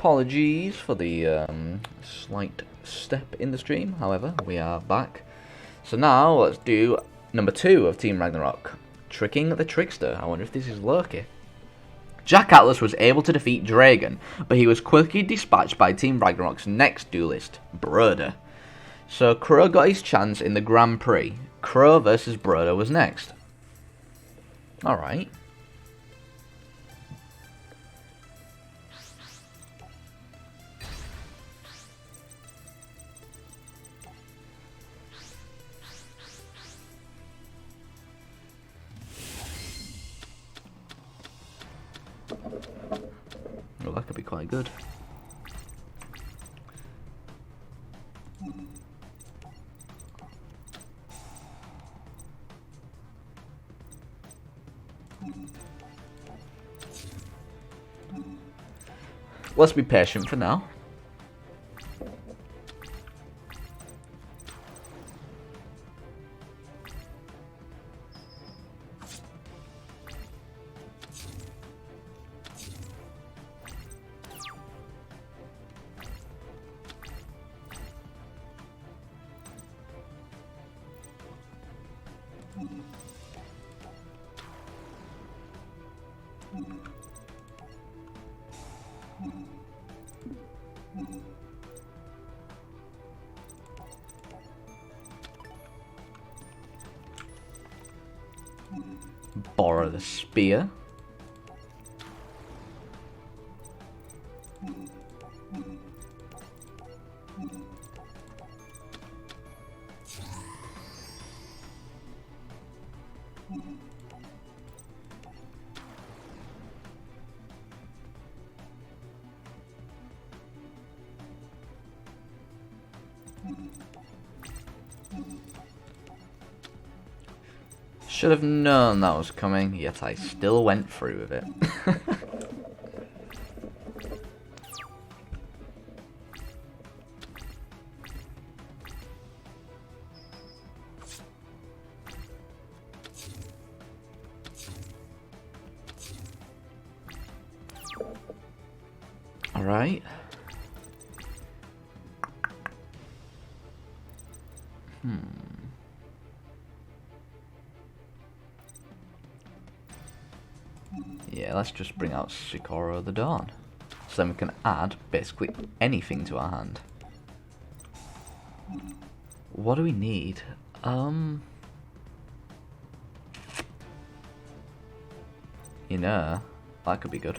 Apologies for the slight step in the stream, however, we are back. So now, let's do number 2 of Team Ragnarok. Tricking the Trickster. I wonder if this is Loki. Jack Atlas was able to defeat Dragon, but he was quickly dispatched by Team Ragnarok's next duelist, Broder. So Crow got his chance in the Grand Prix. Crow versus Broder was next. Alright. Well, that could be quite good. Let's be patient for now. Borrow the spear. Should have known that was coming, yet I still went through with it. Alright. Yeah, let's just bring out Sikoro the Dawn. So then we can add basically anything to our hand. What do we need? You know, that could be good.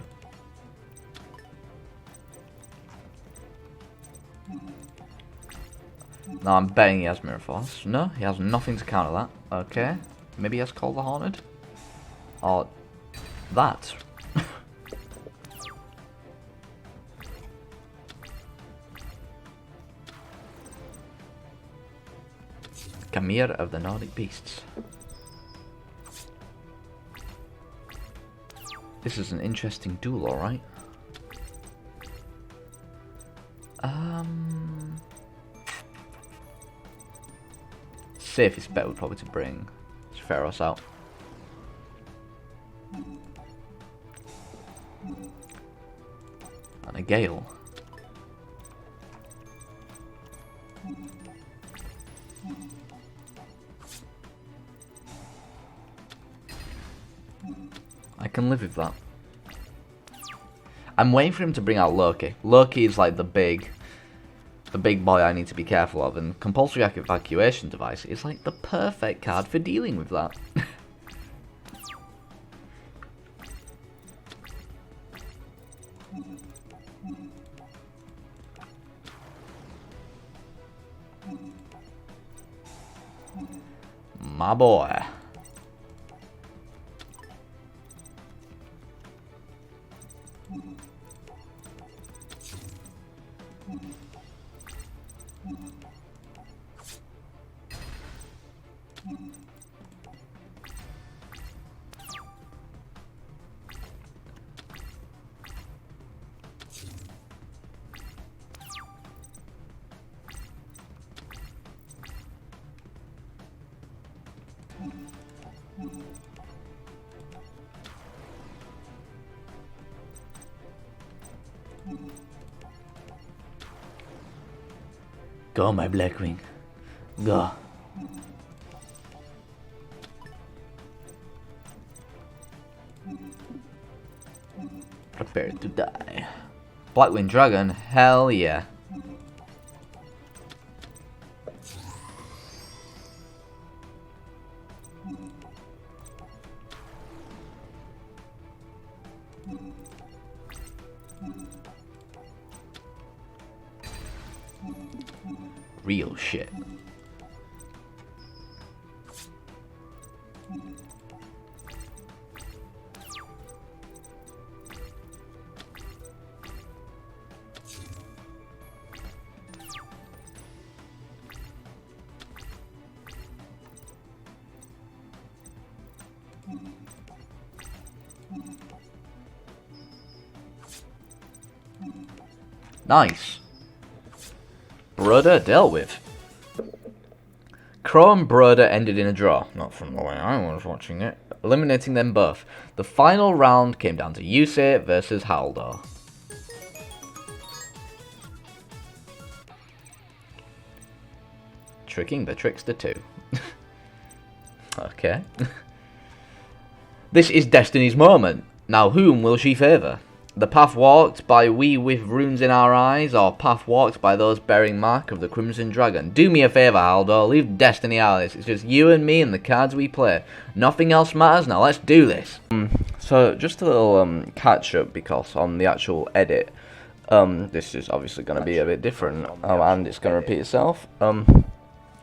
No, I'm betting he has Mirror Force. No, he has nothing to counter that. Okay. Maybe he has Call the Haunted? Or that. Kamir of the Nordic Beasts. This is an interesting duel, alright. Safest bet would probably to bring Pharos out. And a Gale. I can live with that. I'm waiting for him to bring out Loki. Loki is like the big boy I need to be careful of, and compulsory evacuation device is like the perfect card for dealing with that. My boy. Go, my Blackwing. Go. Prepare to die. Blackwing Dragon? Hell yeah. Real shit. Nice. Broder dealt with. Crow and Broder ended in a draw, not from the way I was watching it, eliminating them both. The final round came down to Yusei versus Haldor. Tricking the Trickster 2. Okay. This is Destiny's moment. Now whom will she favour? The path walked by we with runes in our eyes, or path walked by those bearing mark of the Crimson Dragon? Do me a favour, Haldor, leave Destiny out of this. It's just you and me and the cards we play. Nothing else matters now, let's do this. So, just a little catch up, because on the actual edit, this is obviously going to be a bit different, and it's going to repeat itself.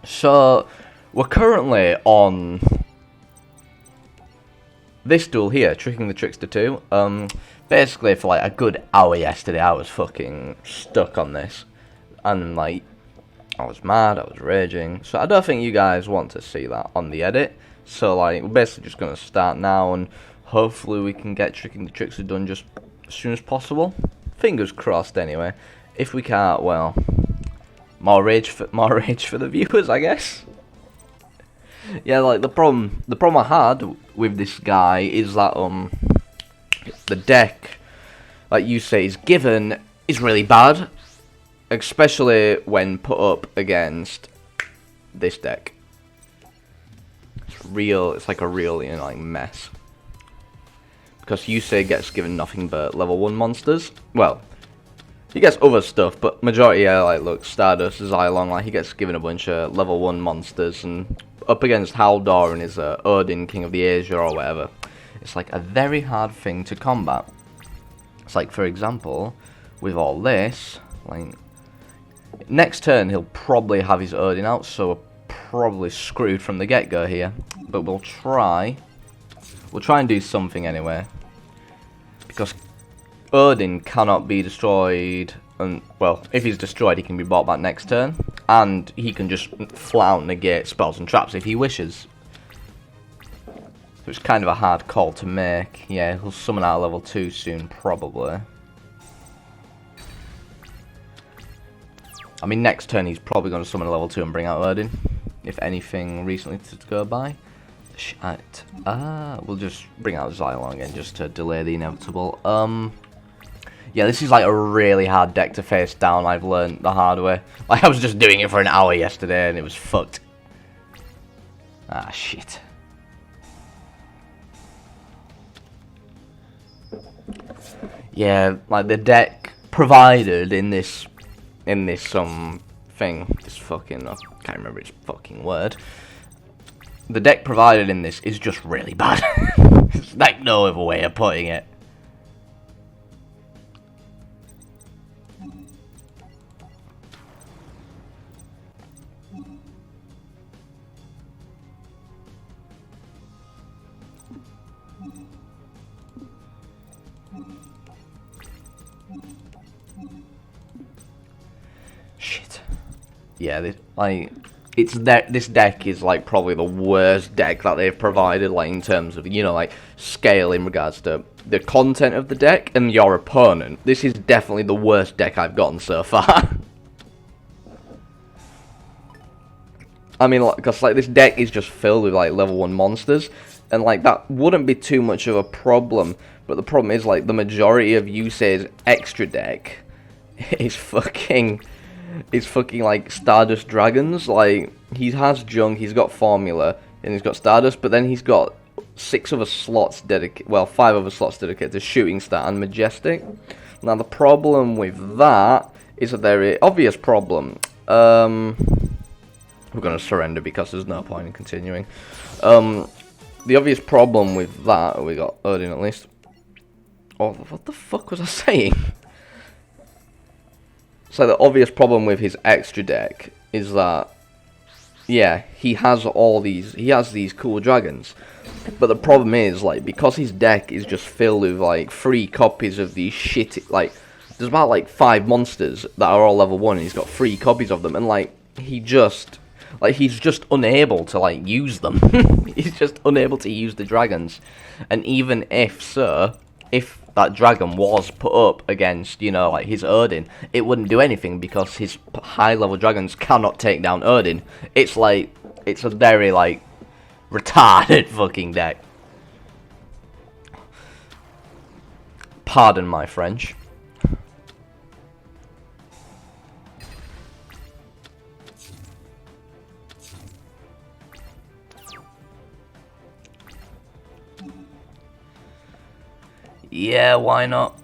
So, we're currently on this duel here, Tricking the Trickster 2. Basically, for like a good hour yesterday, I was fucking stuck on this. And like, I was mad, I was raging. So I don't think you guys want to see that on the edit. So like, we're basically just going to start now, and hopefully we can get Tricking the Trickster done just as soon as possible. Fingers crossed anyway. If we can't, well, more rage for the viewers, I guess. Yeah, like the problem I had with this guy is that the deck, like you say, is given is really bad, especially when put up against this deck. It's like a real, you know, like mess. Because Yusei gets given nothing but level 1 monsters. Well, he gets other stuff, but majority, yeah, like look, Stardust, Xylong, like he gets given a bunch of level 1 monsters, and up against Haldor and his Odin, King of the Asia or whatever, it's like a very hard thing to combat. It's like, for example, with all this, like, next turn he'll probably have his Odin out, so we're probably screwed from the get-go here. But we'll try and do something anyway. Because Odin cannot be destroyed, and, well, if he's destroyed he can be brought back next turn. And he can just flat out negate spells and traps if he wishes. So it's kind of a hard call to make. Yeah, he'll summon out level 2 soon, probably. I mean, next turn he's probably going to summon a level 2 and bring out Odin. If anything recently to go by. Shit. We'll just bring out Xylong again just to delay the inevitable. Yeah, this is like a really hard deck to face down, I've learned the hard way. Like, I was just doing it for an hour yesterday and it was fucked. Ah, shit. Yeah, like the deck provided in this thing, this fucking, I can't remember its fucking word. The deck provided in this is just really bad. It's like no other way of putting it. Shit. Yeah, this deck is like probably the worst deck that they've provided, like in terms of, you know, like scale in regards to the content of the deck and your opponent. This is definitely the worst deck I've gotten so far. I mean, because like this deck is just filled with like level 1 monsters, and like that wouldn't be too much of a problem. But the problem is like the majority of Yusei's extra deck is fucking it's fucking like Stardust Dragons. Like, he has Junk, he's got Formula, and he's got Stardust, but then he's got 6 other slots dedicated, well, 5 other slots dedicated to Shooting Star and Majestic. Now, the problem with that is a very obvious problem. We're going to surrender because there's no point in continuing. The obvious problem with that, we got Odin at least. Oh, what the fuck was I saying? So the obvious problem with his extra deck is that, yeah, he has these cool dragons. But the problem is, like, because his deck is just filled with, like, 3 copies of these shit, like, there's about, like, 5 monsters that are all level 1, and he's got 3 copies of them, and, like, he's just unable to, like, use them. He's just unable to use the dragons. And even if that dragon was put up against, you know, like, his Odin, it wouldn't do anything because his high-level dragons cannot take down Odin. It's, like, it's a very, like, retarded fucking deck. Pardon my French. Yeah, why not?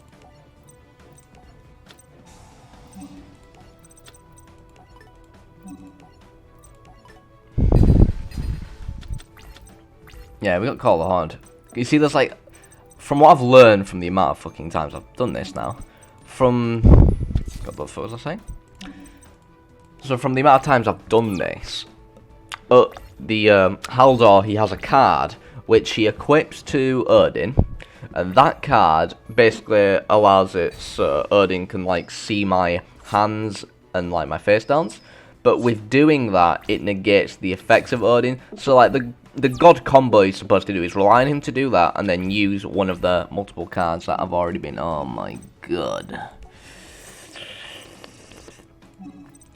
Yeah, we got Call the Horde. You see, there's like, from what I've learned from the amount of fucking times I've done this now, what the fuck was I saying? So from the amount of times I've done this, Haldor, he has a card which he equips to Odin, and that card basically allows it so Odin can, like, see my hands and, like, my face downs. But with doing that, it negates the effects of Odin. So, like, the god combo he's supposed to do is rely on him to do that, and then use one of the multiple cards that have already been... Oh my god.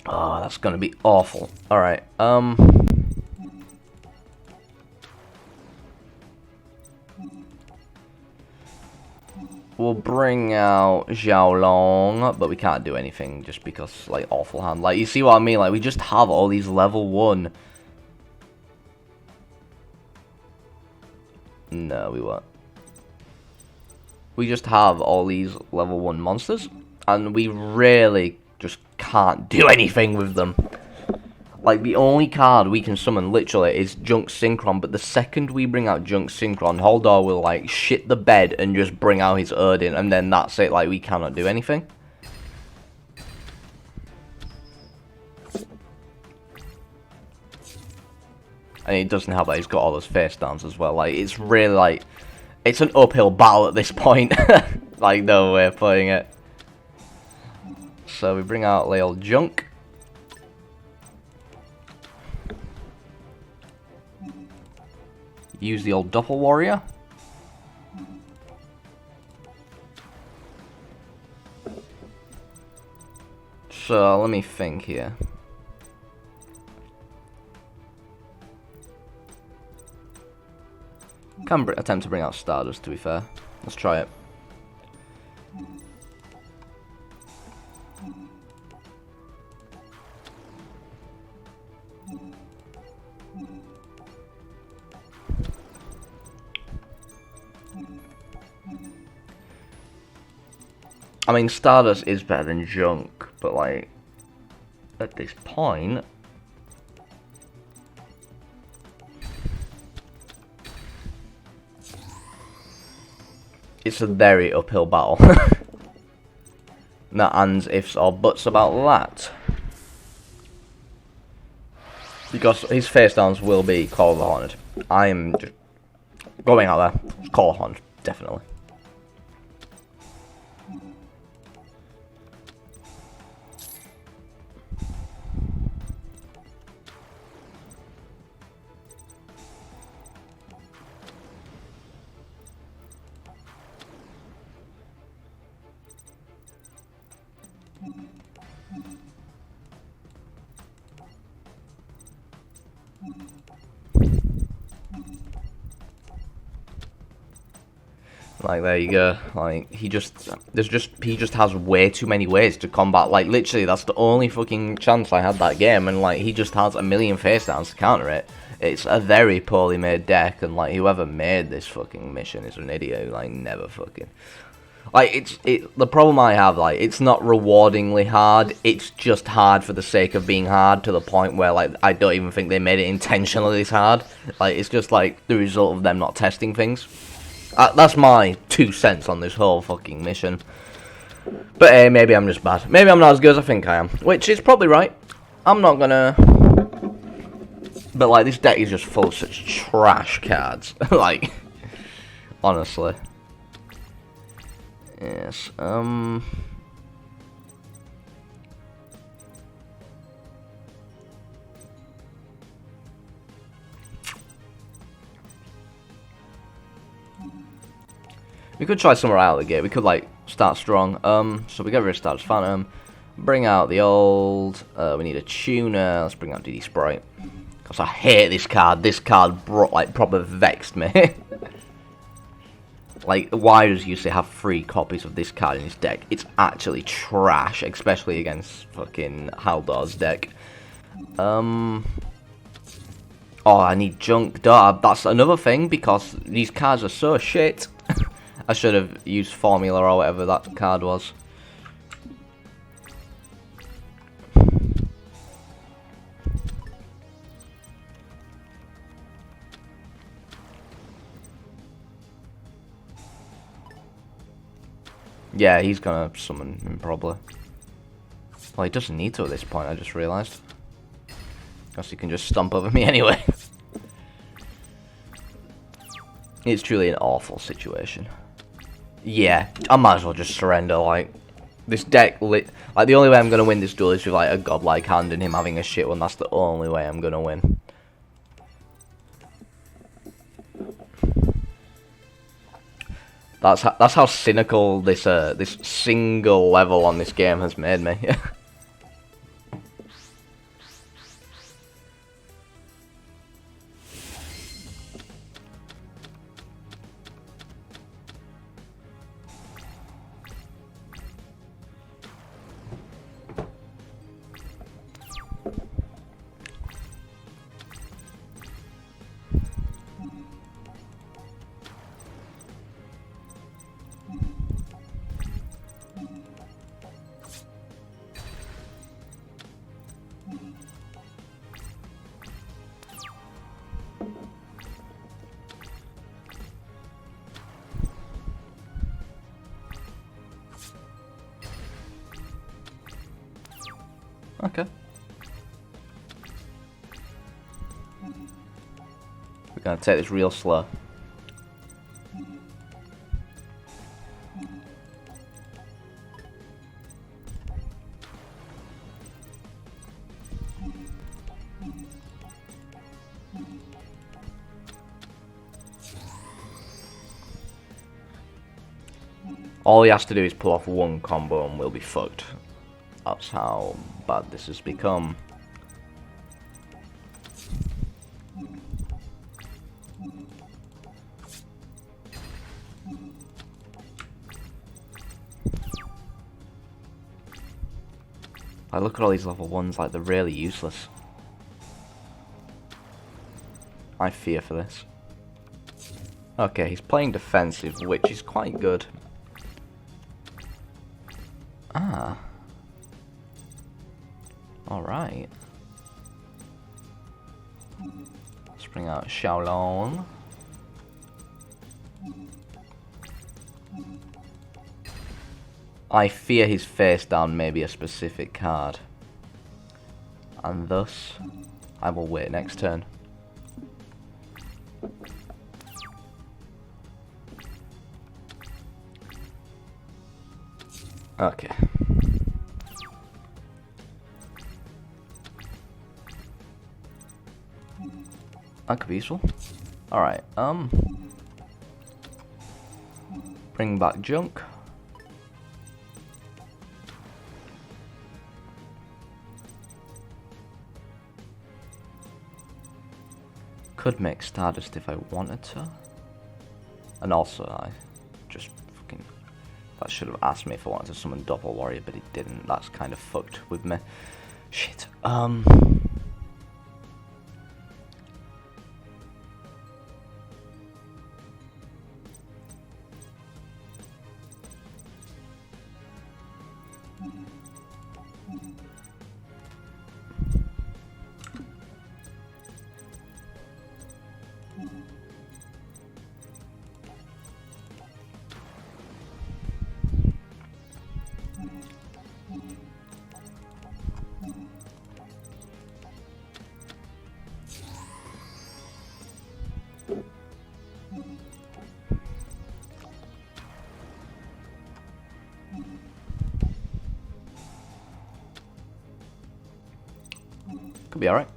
Oh, that's gonna be awful. Alright, we'll bring out Xiaolong, but we can't do anything just because, like, awful hand. Like, you see what I mean? Like, we just have all these level 1. No, we won't. We just have all these level 1 monsters, and we really just can't do anything with them. Like, the only card we can summon, literally, is Junk Synchron, but the second we bring out Junk Synchron, Haldor will, like, shit the bed and just bring out his Odin, and then that's it, like, we cannot do anything. And it doesn't help that he's got all those face downs as well. Like, it's really, like, it's an uphill battle at this point. Like, no way of playing it. So we bring out Leal Junk. Use the old Doppel Warrior. So, let me think here. Can attempt to bring out Stardust, to be fair. Let's try it. I mean, Stardust is better than Junk, but, like, at this point... It's a very uphill battle. No ands, ifs, or buts about that. Because his face downs will be Call of the Horned. I am just going out there. Call of the Horned, definitely. Like, there you go. Like, he just has way too many ways to combat. Like, literally, that's the only fucking chance I had that game, and like, he just has a million face downs to counter it. It's a very poorly made deck, and like, whoever made this fucking mission is an idiot who like never fucking. Like, the problem I have, like, it's not rewardingly hard, it's just hard for the sake of being hard, to the point where, like, I don't even think they made it intentionally this hard. Like, it's just, like, the result of them not testing things. That's my 2 cents on this whole fucking mission. But, hey, maybe I'm just bad. Maybe I'm not as good as I think I am. Which is probably right. I'm not gonna... But, like, this deck is just full of such trash cards. Like, honestly. Yes, we could try somewhere out of the gate. We could, like, start strong. So we get rid of Stars Phantom. Bring out the old... we need a tuner. Let's bring out DD Sprite. Because I hate this card. This card, proper vexed me. Like, why does Yusei have 3 copies of this card in his deck? It's actually trash, especially against fucking Haldor's deck. Oh, I need junk. That's another thing, because these cards are so shit. I should have used Formula or whatever that card was. Yeah, he's gonna summon him, probably. Well, he doesn't need to at this point, I just realised. Because he can just stomp over me anyway. It's truly an awful situation. Yeah, I might as well just surrender, like... This deck, like, the only way I'm gonna win this duel is with, like, a godlike hand and him having a shit one. That's the only way I'm gonna win. That's how cynical this this single level on this game has made me. Okay. We're gonna take this real slow. All he has to do is pull off one combo and we'll be fucked. That's how bad this has become. I look at all these level 1s, like, they're really useless. I fear for this. Okay, he's playing defensive, which is quite good. Ah. Alright. Let's bring out Xiaolong. I fear his face down may be a specific card. And thus, I will wait next turn. Okay. That could be useful. Alright, bring back junk. Could make Stardust if I wanted to. And also, I just fucking... That should have asked me if I wanted to summon Doppel Warrior, but it didn't. That's kind of fucked with me. Shit. Could be alright.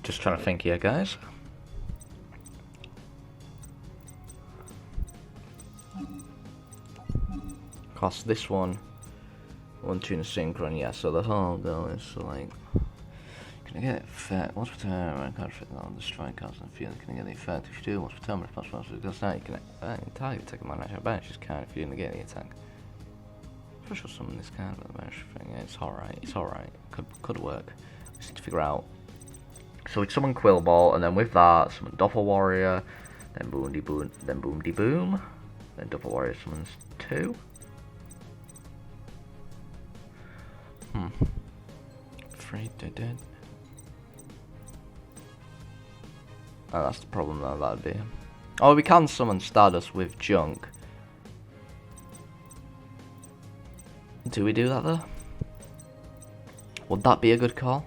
Just trying to think here, guys. Cost this one 1 tune synchron, yeah, so the whole goal is to like, can I get it effect? Once per turn, I can't fit on the strike cards and feel. Can I get the effect? If you do, once per turn, response to it goes down, you can entirely take a man out of bench. Just can't if you didn't get the attack. Special summon this card with the bench thing. Yeah, it's alright, it's alright. Could work. Just need to figure out. So we'd summon Quillball, and then with that, summon Doppel Warrior, then Boom De Boom, then Boom De Boom, then Doppel Warrior summons 2. 3 dead. Oh, that's the problem though, that'd be. Oh, we can summon Stardust with Junk. Do we do that though? Would that be a good call?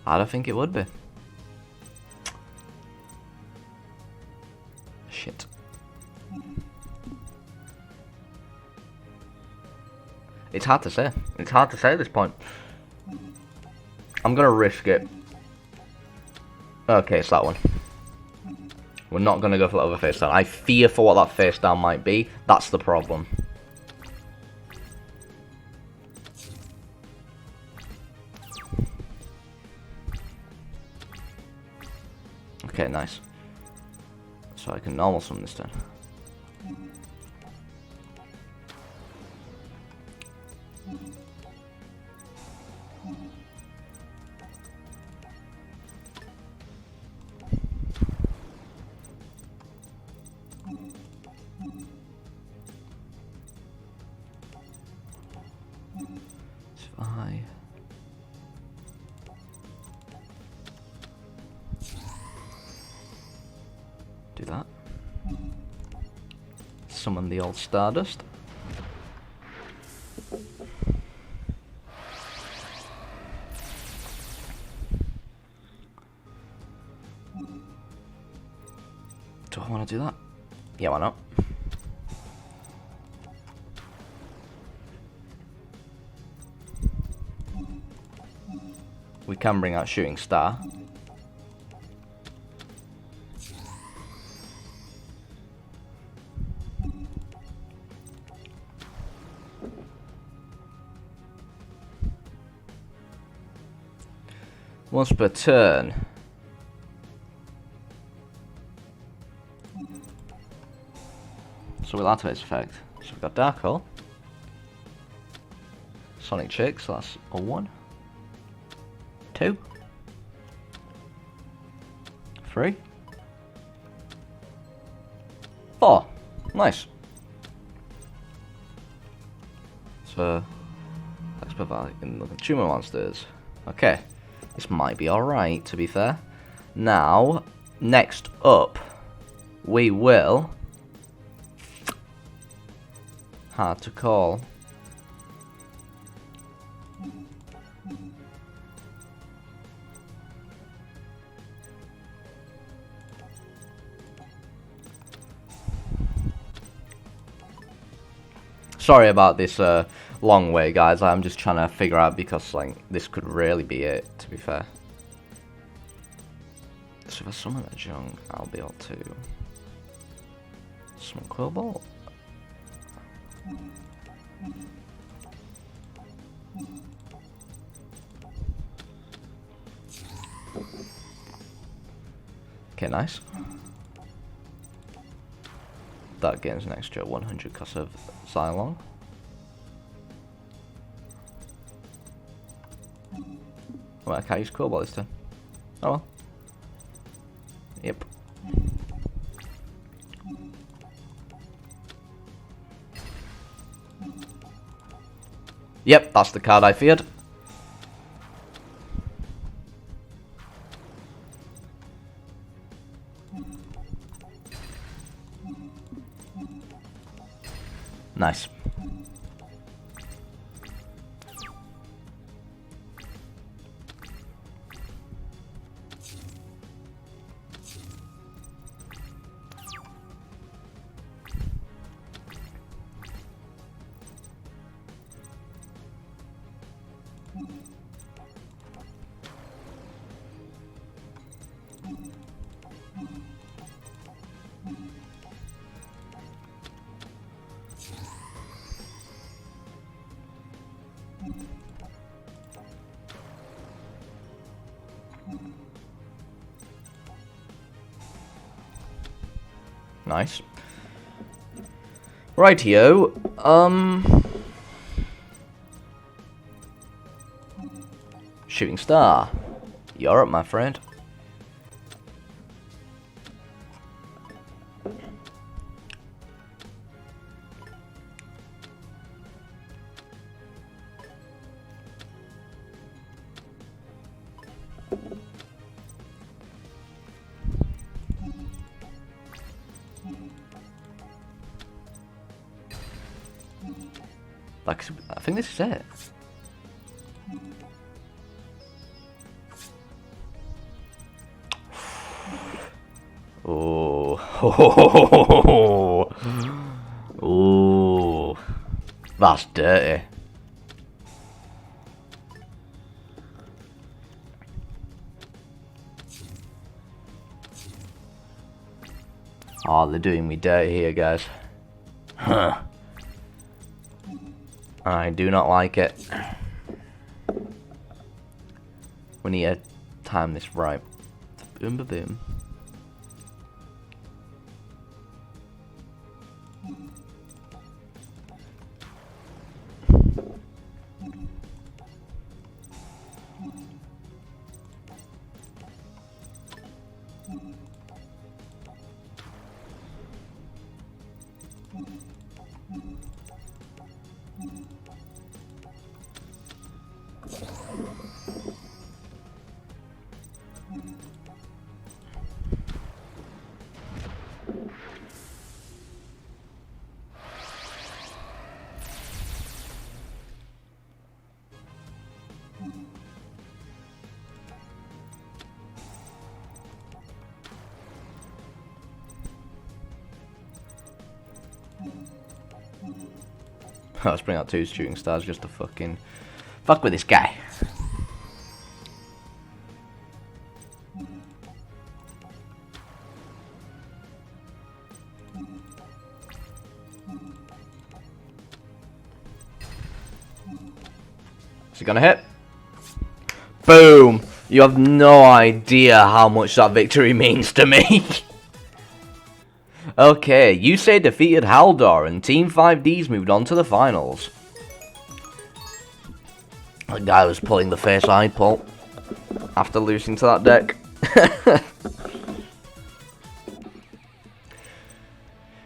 I don't think it would be. Shit. It's hard to say. It's hard to say at this point. I'm gonna risk it. Okay, it's that one. We're not gonna go for that other face down. I fear for what that face down might be. That's the problem. Okay, nice. So I can normal summon this turn. So I do that. Summon the old Stardust. Do I want to do that? Yeah, why not? We can bring out Shooting Star. Once per turn. So we'll activate its effect. So we've got Dark Hole, Sonic Chick, so that's a 1, 2, 3, 4. Nice. So let's put that in the Tumor Monsters. Okay. This might be alright, to be fair. Now, next up, we will... Hard to call. Sorry about this long way, guys. I'm just trying to figure out, because like this could really be it, to be fair. So if I summon a Junk, I'll be able to Smoke Cobalt. Okay, nice. That gains an extra 100 cost of Xylong. Well, I can't use Cobalt this time. Oh well. Yep. Yep, that's the card I feared. Nice. Nice. Rightio. Shooting Star. You're up, my friend. Like, I think this is it. Oh, oh, that's dirty. Oh, they're doing me dirty here, guys. Huh. I do not like it. We need to time this right. Boom, ba boom. Let's bring out 2 shooting stars just to fucking fuck with this guy. Is he gonna hit? Boom! You have no idea how much that victory means to me. Okay, Yusei defeated Haldor and Team 5Ds moved on to the finals. The guy was pulling the face I'd pull after losing to that deck.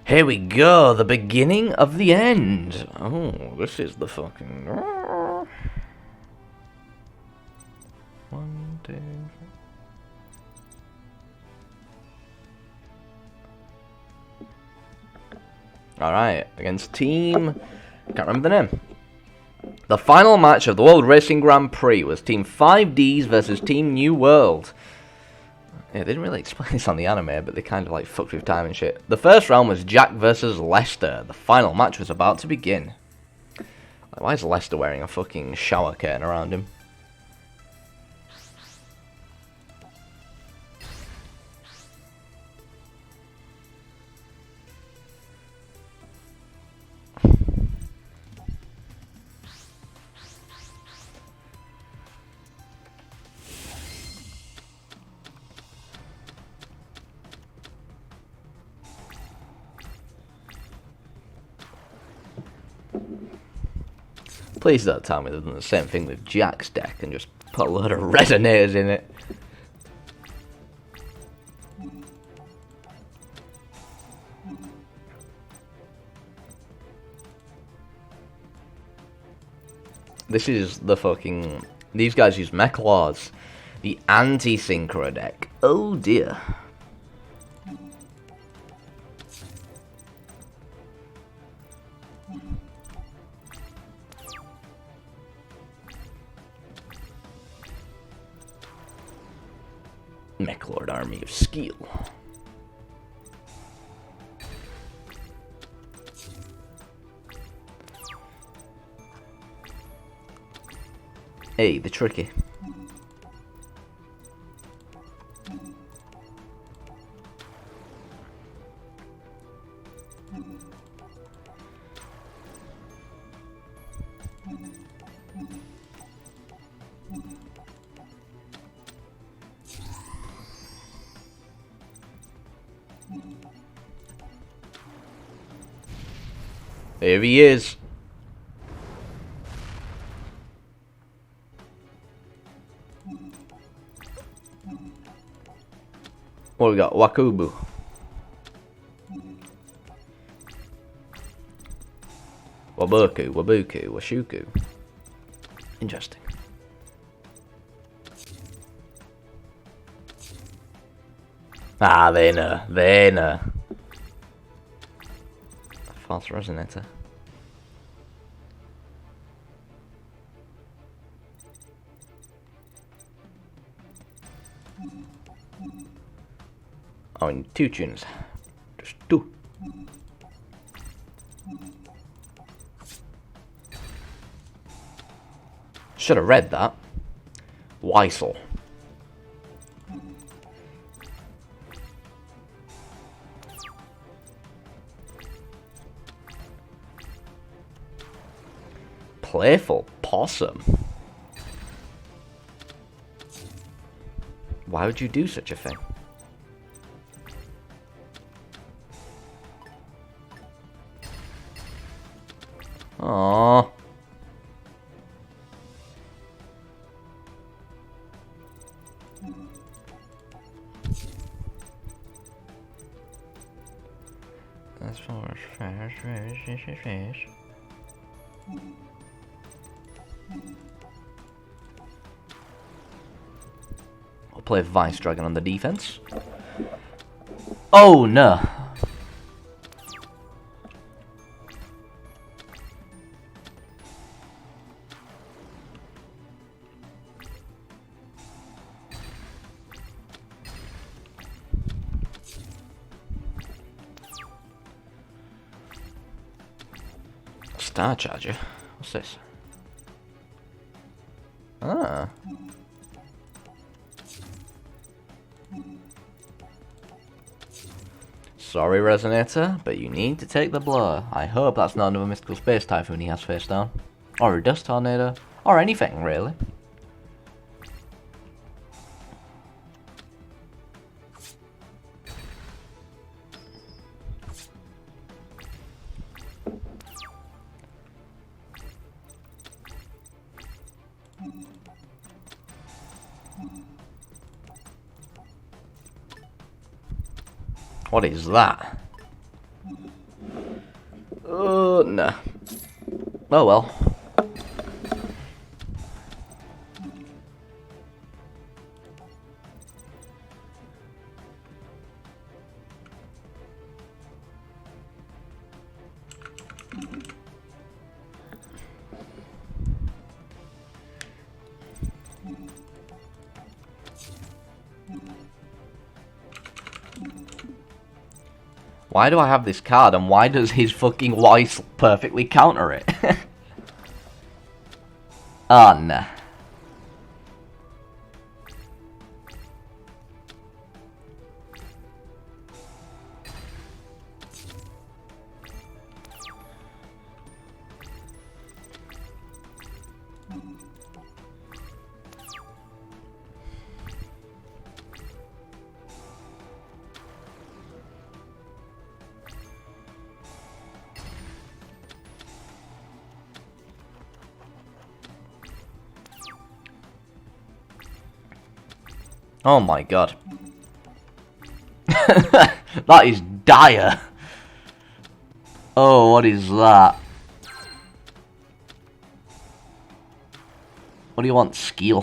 Here we go, the beginning of the end. Oh, this is the fucking... 1, 2, 3. Alright, against Team... can't remember the name. The final match of the World Racing Grand Prix was Team 5Ds versus Team New World. Yeah, they didn't really explain this on the anime, but they kind of like fucked with time and shit. The first round was Jack versus Lester. The final match was about to begin. Like, why is Lester wearing a fucking shower curtain around him? Please don't tell me they've done the same thing with Jack's deck and just put a load of resonators in it. This is the fucking... These guys use Mech Lords. The anti-synchro deck. Oh dear. Mech Lord Army of Steel. Hey, the tricky. Here he is. What we got? Wakubu. Wabuku, Wabuku, Washuku. Interesting. Ah, they know. They know. False resonator. Oh, and 2 tunes. Just 2. Should have read that. Weissel. Playful Possum. Why would you do such a thing? Aww. That's for fish. I'll play Vice Dragon on the defense. Oh no. Star Charger? What's this? Ah. Sorry, Resonator, but you need to take the blow. I hope that's not another Mystical Space Typhoon he has face down. Or a Dust Tornado. Or anything, really. What is that? Oh, no. Oh well. Why do I have this card, and why does his fucking voice perfectly counter it? Oh, no. Oh my god. That is dire. Oh, what is that? What do you want, skill?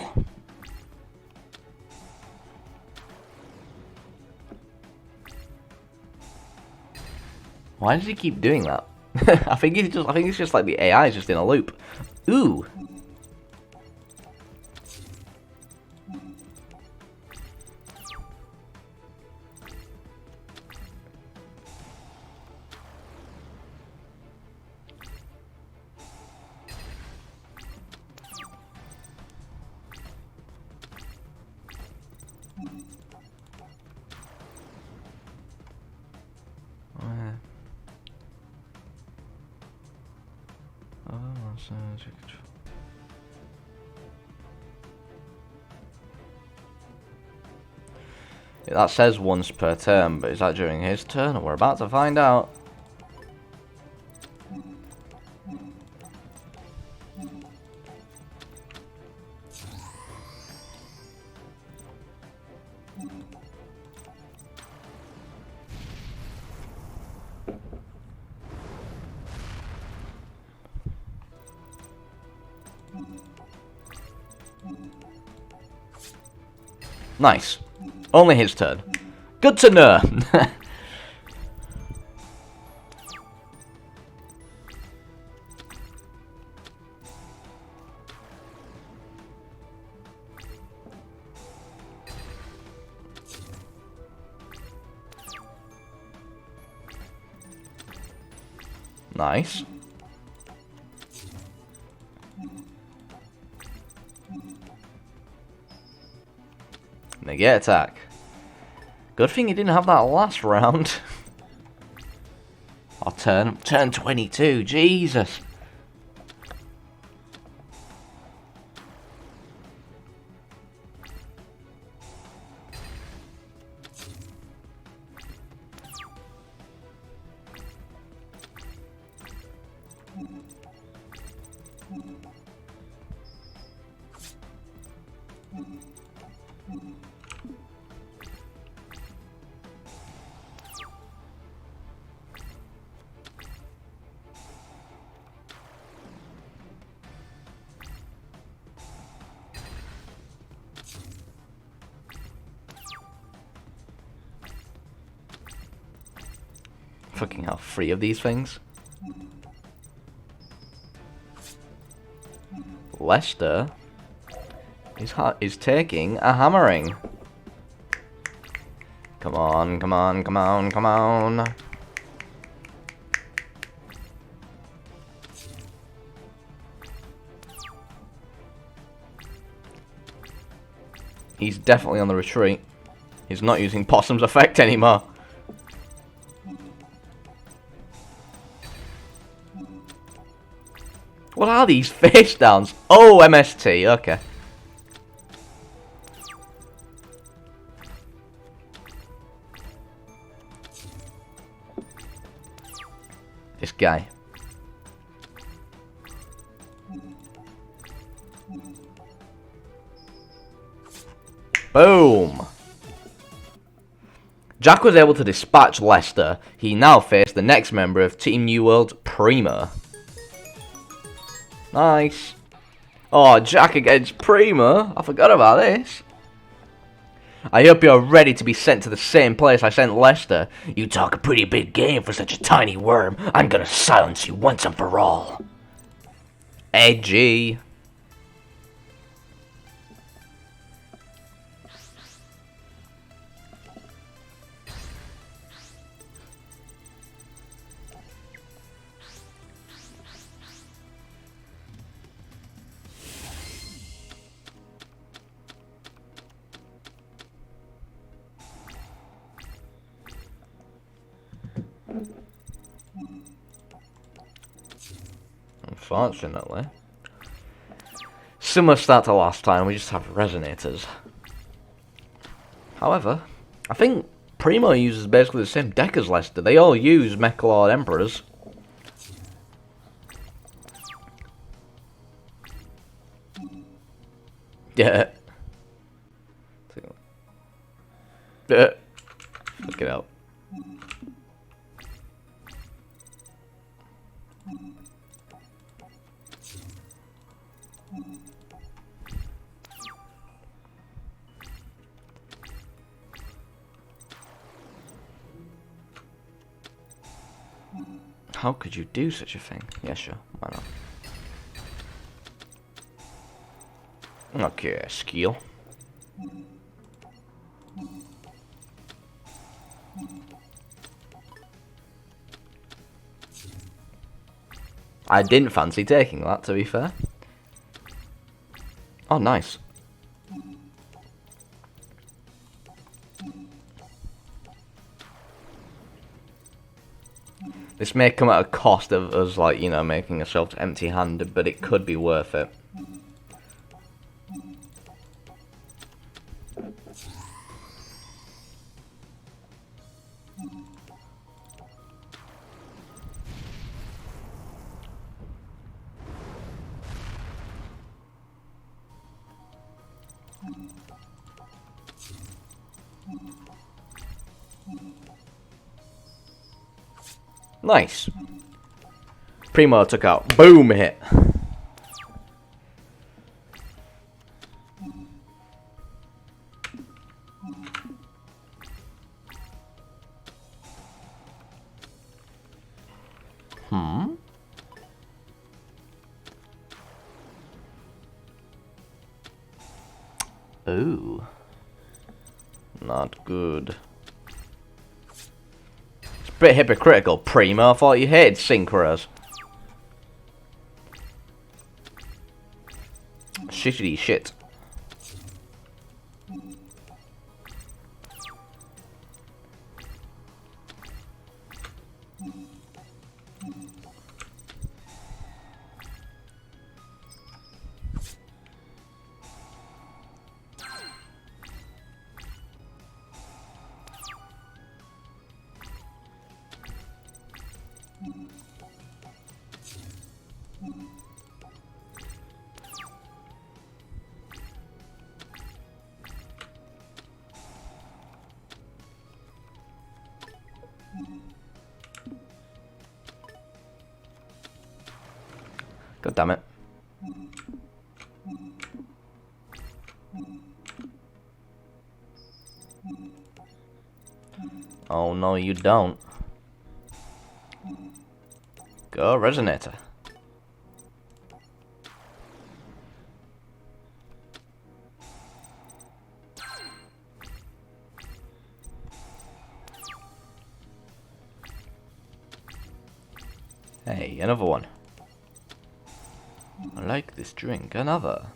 Why does he keep doing that? I think it's just like the AI is just in a loop. Ooh. That says once per turn, but is that during his turn? We're about to find out. Nice. Only his turn. Good to know. Nice. Negate attack. Good thing he didn't have that last round. Or turn 22, Jesus. Fucking hell, 3 of these things. Leicester is taking a hammering. Come on, come on, come on, come on. He's definitely on the retreat. He's not using Possum's effect anymore. What are these face downs? Oh, MST, okay. This guy. Boom. Jack was able to dispatch Leicester. He now faced the next member of Team New World, Prima. Nice. Oh, Jack against Prima. I forgot about this. I hope you're ready to be sent to the same place I sent Leicester. You talk a pretty big game for such a tiny worm. I'm gonna silence you once and for all. Edgy. Unfortunately. Similar start to last time, we just have resonators. However, I think Primo uses basically the same deck as Leicester. They all use Mechalord Emperors. Yeah. Look it out. How could you do such a thing? Yeah, sure. Why not? Okay, skill. I didn't fancy taking that, to be fair. Oh, nice. This may come at a cost of us, like, you know, making ourselves empty-handed, but it could be worth it. Nice. Primo took out. Boom hit. Ooh. Not good. It's a bit hypocritical, Primo. I thought you hated synchros. Shitty shit. God damn it. Oh no, you don't. Go Resonator. Hey, another one. I like this drink. Another.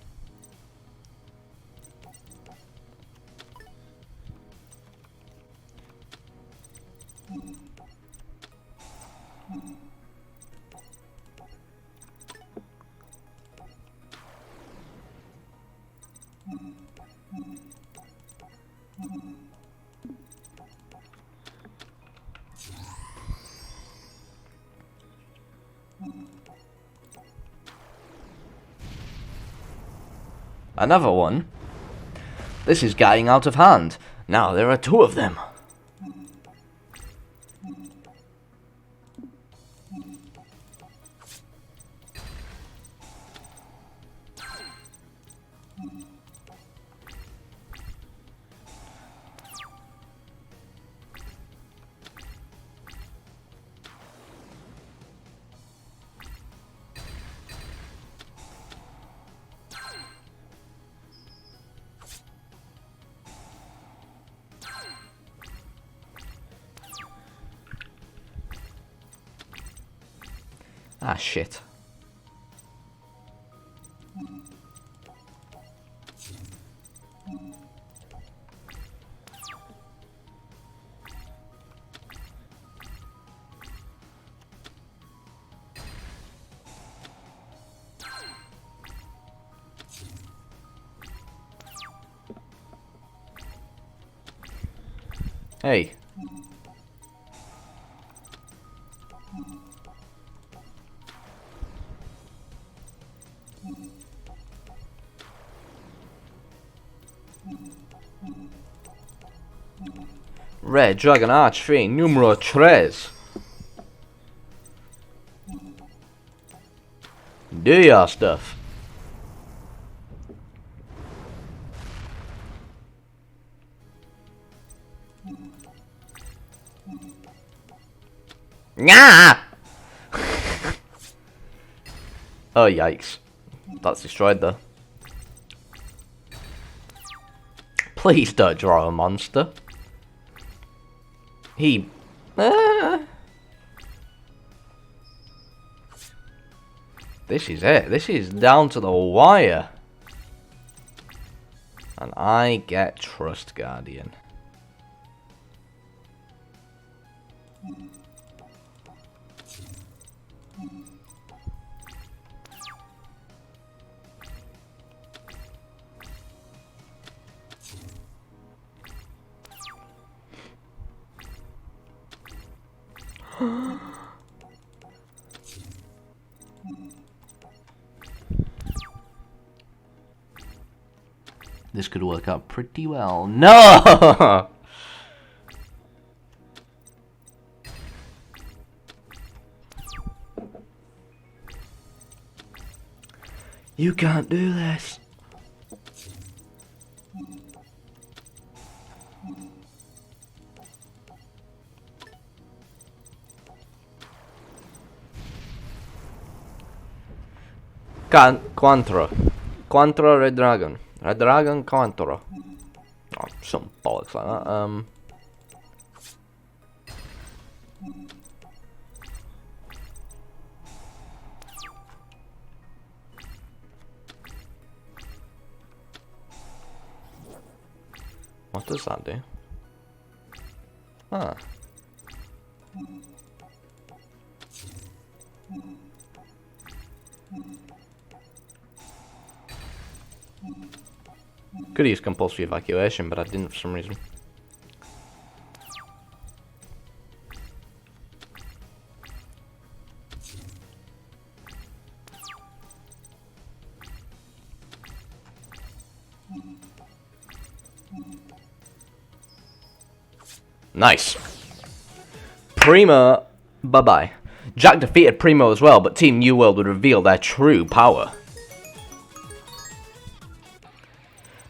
Another one? This is getting out of hand. Now there are two of them. Ah, shit. Hey. Red Dragon Archery numero 3. Do your stuff. Nah! Oh, yikes. That's destroyed, though. Please don't draw a monster. He... This is it. This is down to the wire. And I get Trust Guardian. This could work out pretty well. No! You can't do this. Quantro Red Dragon. Red Dragon Quantro. Oh, some bollocks like that. What does that do? Ah. Could use compulsory evacuation, but I didn't for some reason. Nice. Primo, bye-bye. Jack defeated Primo as well, but Team New World would reveal their true power.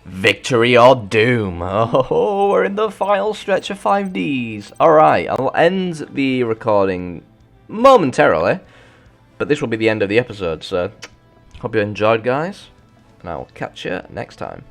Victory or doom. Oh, we're in the final stretch of 5Ds. Alright, I'll end the recording momentarily, but this will be the end of the episode, so hope you enjoyed, guys, and I'll catch you next time.